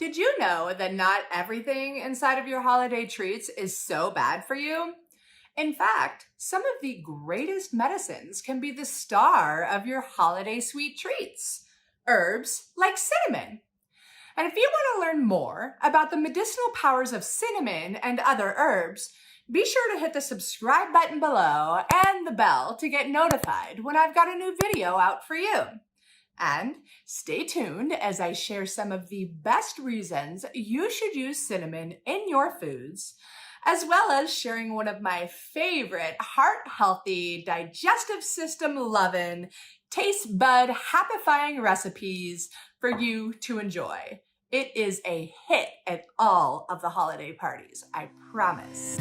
Did you know that not everything inside of your holiday treats is so bad for you? In fact, some of the greatest medicines can be the star of your holiday sweet treats. Herbs like cinnamon. And if you want to learn more about the medicinal powers of cinnamon and other herbs, be sure to hit the subscribe button below and the bell to get notified when I've got a new video out for you. And stay tuned as I share some of the best reasons you should use cinnamon in your foods, as well as sharing one of my favorite heart-healthy, digestive system-loving, taste bud happifying recipes for you to enjoy. It is a hit at all of the holiday parties, I promise.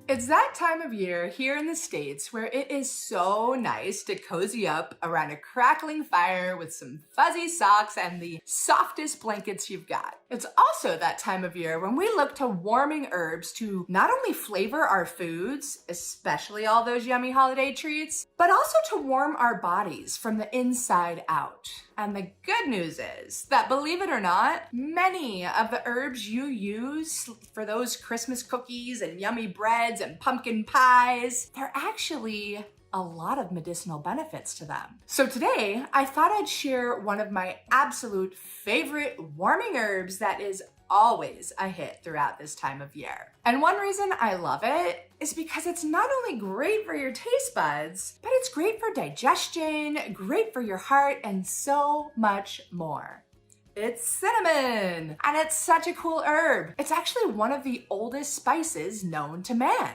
It's that time of year here in the States where it is so nice to cozy up around a crackling fire with some fuzzy socks and the softest blankets you've got. It's also that time of year when we look to warming herbs to not only flavor our foods, especially all those yummy holiday treats, but also to warm our bodies from the inside out. And the good news is that, believe it or not, many of the herbs you use for those Christmas cookies and yummy breads and pumpkin pies, they're actually a lot of medicinal benefits to them. So today, I thought I'd share one of my absolute favorite warming herbs that is always a hit throughout this time of year. And one reason I love it is because it's not only great for your taste buds, but it's great for digestion, great for your heart, and so much more. It's cinnamon, and it's such a cool herb. It's actually one of the oldest spices known to man.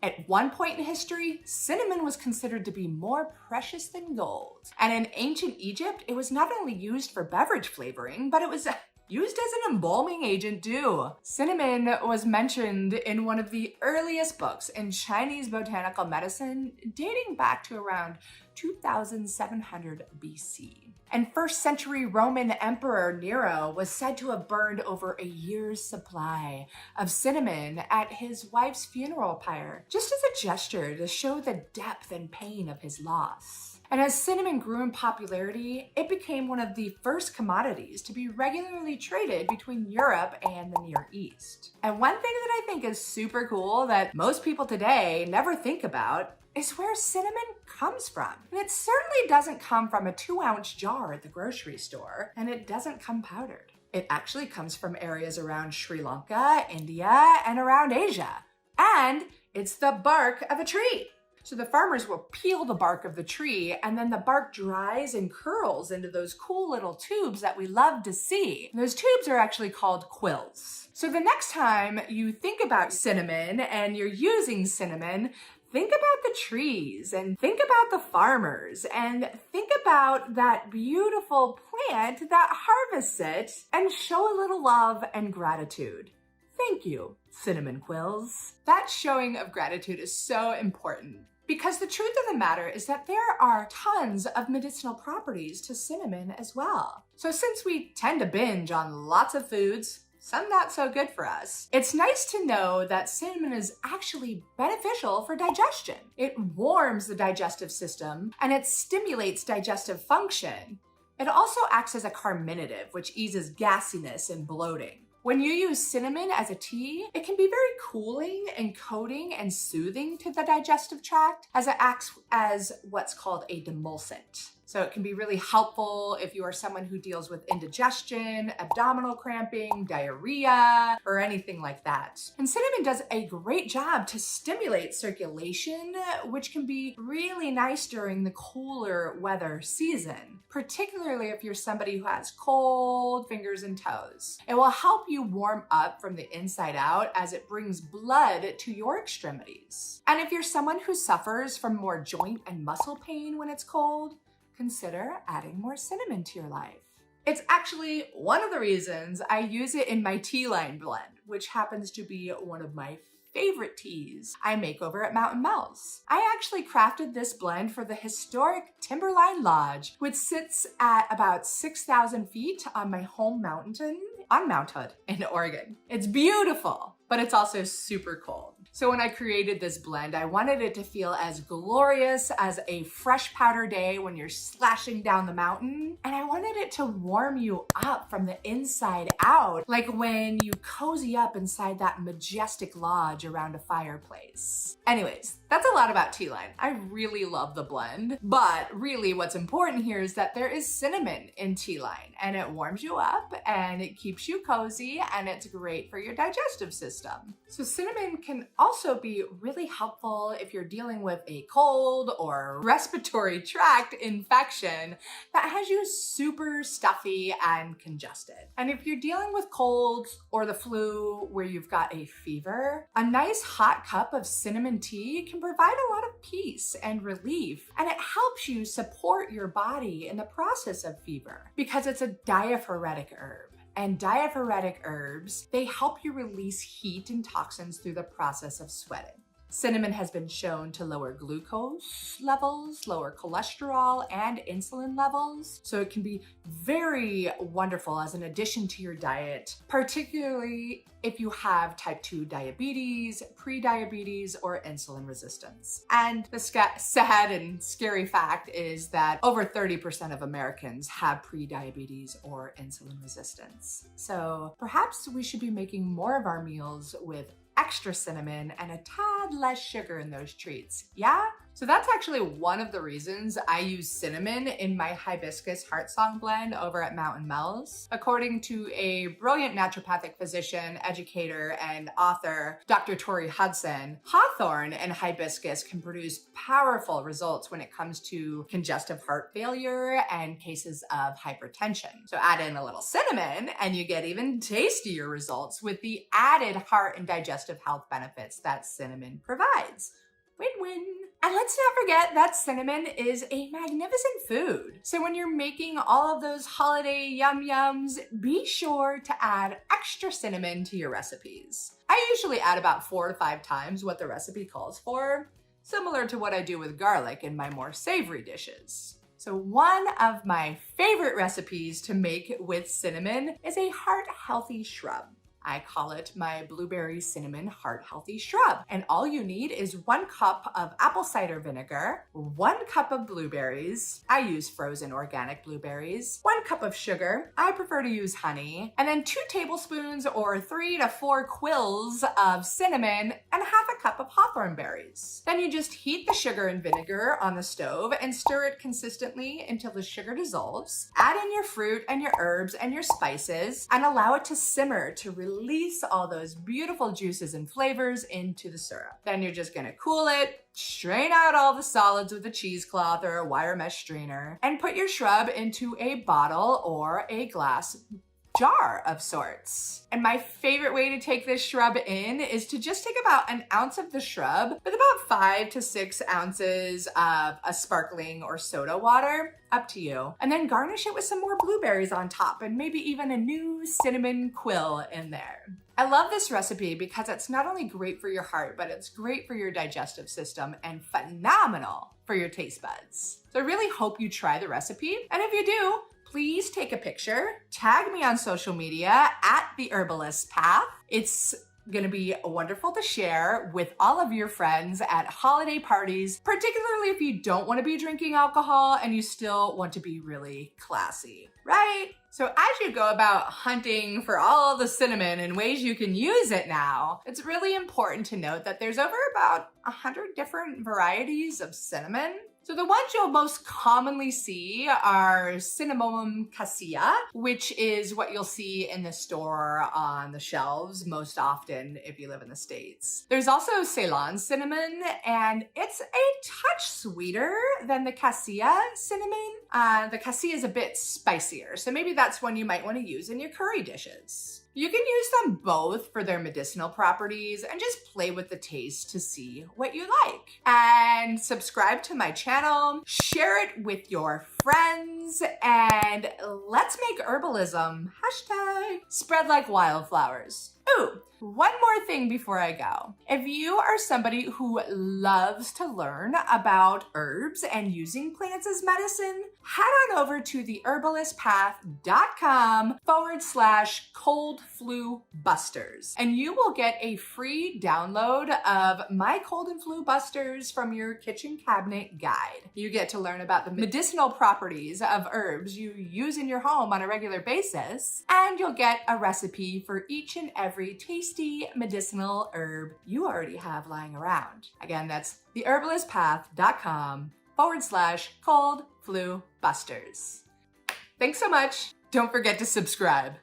At one point in history, cinnamon was considered to be more precious than gold. And in ancient Egypt, it was not only used for beverage flavoring, but it was used as an embalming agent too. Cinnamon was mentioned in one of the earliest books in Chinese botanical medicine dating back to around 2700 BC. And 1st century Roman Emperor Nero was said to have burned over a year's supply of cinnamon at his wife's funeral pyre, just as a gesture to show the depth and pain of his loss. And as cinnamon grew in popularity, it became one of the first commodities to be regularly traded between Europe and the Near East. And one thing that I think is super cool that most people today never think about is where cinnamon comes from. And it certainly doesn't come from a 2-ounce jar at the grocery store, and it doesn't come powdered. It actually comes from areas around Sri Lanka, India, and around Asia. And it's the bark of a tree. So the farmers will peel the bark of the tree, and then the bark dries and curls into those cool little tubes that we love to see. And those tubes are actually called quills. So the next time you think about cinnamon and you're using cinnamon, think about the trees and think about the farmers and think about that beautiful plant that harvests it and show a little love and gratitude. Thank you, cinnamon quills. That showing of gratitude is so important because the truth of the matter is that there are tons of medicinal properties to cinnamon as well. So since we tend to binge on lots of foods, some not so good for us, it's nice to know that cinnamon is actually beneficial for digestion. It warms the digestive system and it stimulates digestive function. It also acts as a carminative, which eases gassiness and bloating. When you use cinnamon as a tea, it can be very cooling and coating and soothing to the digestive tract as it acts as what's called a demulcent. So it can be really helpful if you are someone who deals with indigestion, abdominal cramping, diarrhea, or anything like that. And cinnamon does a great job to stimulate circulation, which can be really nice during the cooler weather season, particularly if you're somebody who has cold fingers and toes. It will help you warm up from the inside out as it brings blood to your extremities. And if you're someone who suffers from more joint and muscle pain when it's cold, consider adding more cinnamon to your life. It's actually one of the reasons I use it in my tea line blend, which happens to be one of my favorite teas I make over at Mountain Mel's. I actually crafted this blend for the historic Timberline Lodge, which sits at about 6,000 feet on my home mountain on Mount Hood in Oregon. It's beautiful, but it's also super cold. So when I created this blend, I wanted it to feel as glorious as a fresh powder day when you're slashing down the mountain. And I wanted it to warm you up from the inside out, like when you cozy up inside that majestic lodge around a fireplace. Anyways, that's a lot about tea line. I really love the blend, but really what's important here is that there is cinnamon in tea line, and it warms you up and it keeps you cozy, and it's great for your digestive system. So cinnamon can also be really helpful if you're dealing with a cold or respiratory tract infection that has you super stuffy and congested. And if you're dealing with colds or the flu where you've got a fever, a nice hot cup of cinnamon tea can provide a lot of peace and relief, and it helps you support your body in the process of fever because it's a diaphoretic herb. And diaphoretic herbs, they help you release heat and toxins through the process of sweating. Cinnamon has been shown to lower glucose levels, lower cholesterol, and insulin levels. So it can be very wonderful as an addition to your diet, particularly if you have type 2 diabetes, pre-diabetes, or insulin resistance. And the sad and scary fact is that over 30% of Americans have pre-diabetes or insulin resistance. So perhaps we should be making more of our meals with extra cinnamon and a tad less sugar in those treats, yeah? So that's actually one of the reasons I use cinnamon in my hibiscus heart song blend over at Mountain Mel's. According to a brilliant naturopathic physician, educator, and author, Dr. Tori Hudson, hawthorn and hibiscus can produce powerful results when it comes to congestive heart failure and cases of hypertension. So add in a little cinnamon and you get even tastier results with the added heart and digestive health benefits that cinnamon provides. Win-win. And let's not forget that cinnamon is a magnificent food. So when you're making all of those holiday yum-yums, be sure to add extra cinnamon to your recipes. I usually add about 4 to 5 times what the recipe calls for, similar to what I do with garlic in my more savory dishes. So one of my favorite recipes to make with cinnamon is a heart-healthy shrub. I call it my blueberry cinnamon heart healthy shrub. And all you need is 1 cup of apple cider vinegar, 1 cup of blueberries. I use frozen organic blueberries, 1 cup of sugar. I prefer to use honey, and then 2 tablespoons or 3 to 4 quills of cinnamon and half a cup of hawthorn berries. Then you just heat the sugar and vinegar on the stove and stir it consistently until the sugar dissolves. Add in your fruit and your herbs and your spices and allow it to simmer to release all those beautiful juices and flavors into the syrup. Then you're just gonna cool it, strain out all the solids with a cheesecloth or a wire mesh strainer, and put your shrub into a bottle or a glass jar of sorts. And my favorite way to take this shrub in is to just take about 1 ounce of the shrub with about 5 to 6 ounces of a sparkling or soda water, up to you, and then garnish it with some more blueberries on top and maybe even a new cinnamon quill in there. I love this recipe because it's not only great for your heart, but it's great for your digestive system and phenomenal for your taste buds. So I really hope you try the recipe, and if you do, please take a picture, tag me on social media at the Herbalist Path. It's gonna be wonderful to share with all of your friends at holiday parties, particularly if you don't want to be drinking alcohol and you still want to be really classy, right? So as you go about hunting for all of the cinnamon and ways you can use it now, it's really important to note that there's over about 100 different varieties of cinnamon. So the ones you'll most commonly see are CINNAMOMUM CASSIA, which is what you'll see in the store on the shelves most often if you live in the States. There's also Ceylon cinnamon, and it's a touch sweeter than the CASSIA cinnamon. The CASSIA is a bit spicier, so maybe that's one you might want to use in your curry dishes. You can use them both for their medicinal properties and just play with the taste to see what you like. And subscribe to my channel, share it with your friends, and let's make herbalism #spread like wildflowers. Ooh, one more thing before I go. If you are somebody who loves to learn about herbs and using plants as medicine, head on over to the herbalistpath.com/cold flu busters, and you will get a free download of my cold and flu busters from your kitchen cabinet guide. You get to learn about the medicinal properties of herbs you use in your home on a regular basis, and you'll get a recipe for each and every tasty medicinal herb you already have lying around. Again, that's theherbalistpath.com/cold flu busters. Thanks so much. Don't forget to subscribe.